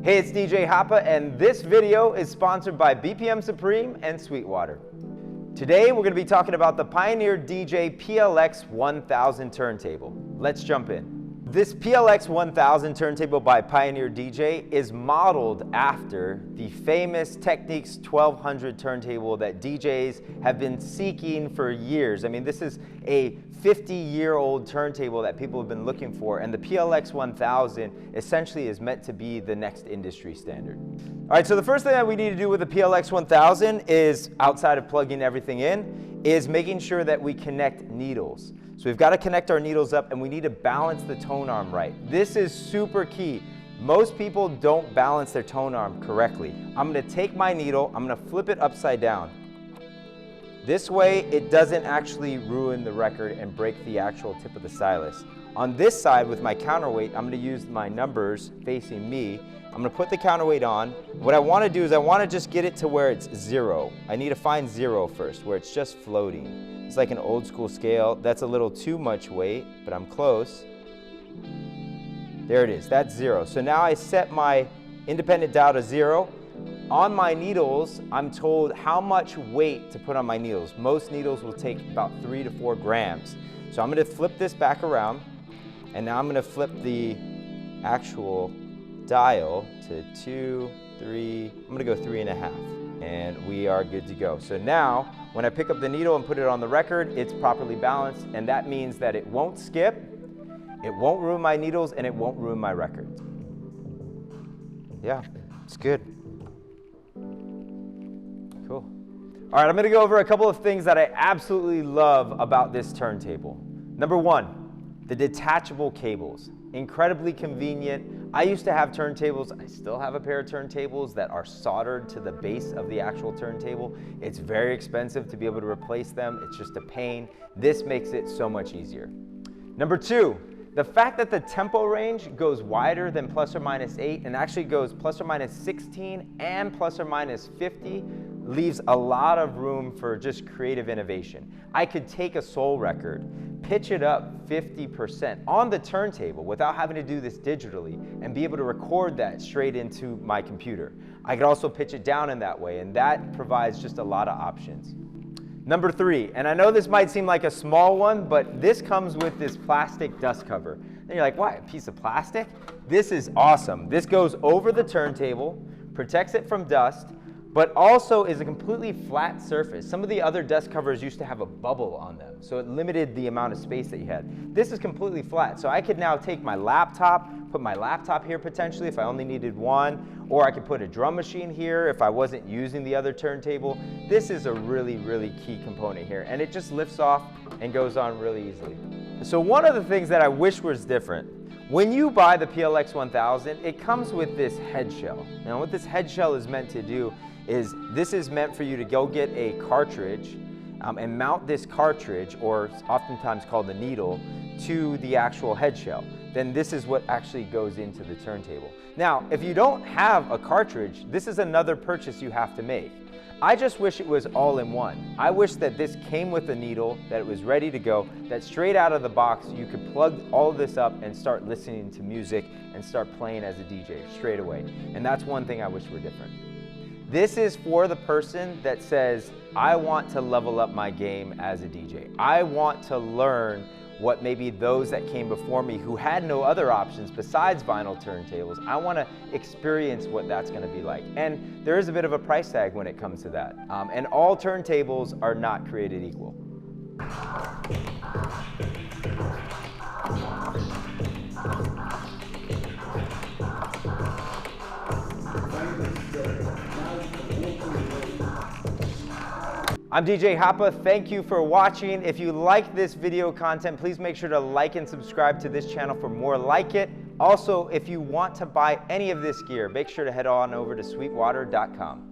Hey, it's DJ Hapa, and this video is sponsored by BPM Supreme and Sweetwater. Today, we're going to be talking about the Pioneer DJ PLX-1000 turntable. Let's jump in. This PLX-1000 turntable by Pioneer DJ is modeled after the famous Technics 1200 turntable that DJs have been seeking for years. I mean, this is a 50-year-old turntable that people have been looking for, and the PLX-1000 essentially is meant to be the next industry standard. All right, so the first thing that we need to do with the PLX-1000 is, outside of plugging everything in, is making sure that we connect needles. So we've got to connect our needles up, and we need to balance the tone arm right. This is super key. Most people don't balance their tone arm correctly. I'm going to take my needle, I'm going to flip it upside down. This way, it doesn't actually ruin the record and break the actual tip of the stylus. On this side, with my counterweight, I'm going to use my numbers facing me. I'm going to put the counterweight on. What I want to do is I want to just get it to where it's 0. I need to find 0 first, where it's just floating. It's like an old school scale. That's a little too much weight, but I'm close. There it is, that's 0. So now I set my independent dial to 0. On my needles, I'm told how much weight to put on my needles. Most needles will take about 3 to 4 grams. So I'm going to flip this back around, and now I'm going to flip the actual dial to 2, 3, I'm going to go 3.5, and we are good to go. So now, when I pick up the needle and put it on the record, it's properly balanced, and that means that it won't skip, it won't ruin my needles, and it won't ruin my record. Yeah, it's good. Cool. All right, I'm going to go over a couple of things that I absolutely love about this turntable. Number 1, the detachable cables. Incredibly convenient. I used to have turntables, I still have a pair of turntables that are soldered to the base of the actual turntable. It's very expensive to be able to replace them. It's just a pain. This makes it so much easier. Number 2, the fact that the tempo range goes wider than ±8 and actually goes ±16 and ±50 leaves a lot of room for just creative innovation. I could take a soul record, pitch it up 50% on the turntable without having to do this digitally and be able to record that straight into my computer. I could also pitch it down in that way, and that provides just a lot of options. Number 3, and I know this might seem like a small one, but this comes with this plastic dust cover. And you're like, why, a piece of plastic? This is awesome. This goes over the turntable, protects it from dust, but also is a completely flat surface. Some of the other dust covers used to have a bubble on them, so it limited the amount of space that you had. This is completely flat, so I could now take my laptop, put my laptop here potentially if I only needed one, or I could put a drum machine here if I wasn't using the other turntable. This is a really, really key component here, and it just lifts off and goes on really easily. So one of the things that I wish was different, when you buy the PLX-1000, it comes with this head shell. Now what this head shell is meant to do is this is meant for you to go get a cartridge and mount this cartridge, or oftentimes called the needle, to the actual head shell. Then this is what actually goes into the turntable. Now, if you don't have a cartridge, this is another purchase you have to make. I just wish it was all in one. I wish that this came with a needle, that it was ready to go, that straight out of the box you could plug all of this up and start listening to music and start playing as a DJ straight away. And that's one thing I wish were different. This is for the person that says, I want to level up my game as a DJ. I want to learn what maybe those that came before me who had no other options besides vinyl turntables. I want to experience what that's going to be like. And there is a bit of a price tag when it comes to that. And all turntables are not created equal. I'm DJ Hapa, thank you for watching. If you like this video content, please make sure to like and subscribe to this channel for more like it. Also, if you want to buy any of this gear, make sure to head on over to sweetwater.com.